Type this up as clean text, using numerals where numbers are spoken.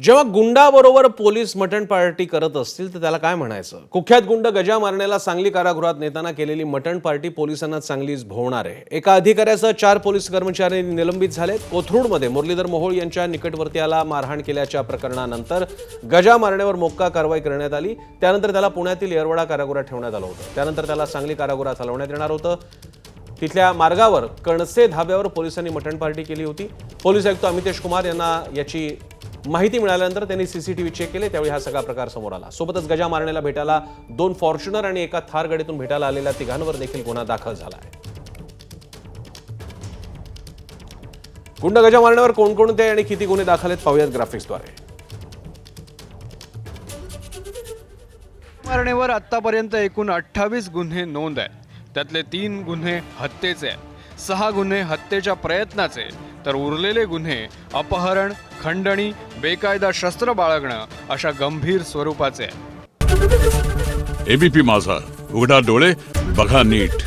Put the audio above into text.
जेव्हा गुंडाबरोबर पोलीस मटण पार्टी करत असतील तर त्याला काय म्हणायचं? कुख्यात गुंड गजा मारण्याला सांगली कारागृहात नेताना केलेली मटण पार्टी पोलिसांना चांगलीच भोवणार आहे। एका अधिकाऱ्यासह 4 पोलीस कर्मचारी निलंबित झालेत। कोथरूडमध्ये मुरलीधर मोहोळ यांच्या निकटवर्तीयाला मारहाण केल्याच्या प्रकरणानंतर गजा मारण्यावर मोक्का कारवाई करण्यात आली। त्यानंतर त्याला पुण्यातील येरवडा कारागृहात ठेवण्यात आलं होतं। त्यानंतर त्याला सांगली कारागृहात हलवण्यात येणार होतं। तिथल्या मार्गावर कणसे धाब्यावर पोलिसांनी मटण पार्टी केली होती। पोलीस आयुक्त अमितेश कुमार यांना याची माहिती मिळाल्यानंतर त्यांनी सीसीटीव्ही चेक केले, त्यावेळी हा सगळा प्रकार समोर आला। सोबतच गजा मारण्याला भेटायला 2 फॉर्च्युनर आणि एका थार गाडीतून भेटायला आलेल्या तिघांवर देखील गुन्हा दाखल झाला आहे। गुंड गजा मारण्यावर कोणकोणते आणि किती गुन्हे दाखल आहेत पाहूयात ग्राफिक्सद्वारे। मारण्यावर आतापर्यंत एकूण 28 गुन्हे नोंद आहेत। त्यातले 3 गुन्हे हत्येचे आहेत, 6 गुन्हे हत्येच्या प्रयत्नाचे, तर उरलेले गुन्हे अपहरण, खंडणी, बेकायदा शस्त्र बाळगणं अशा गंभीर स्वरूपाचे आहेत। एबीपी माझा, उघडा डोळे बघा नीट।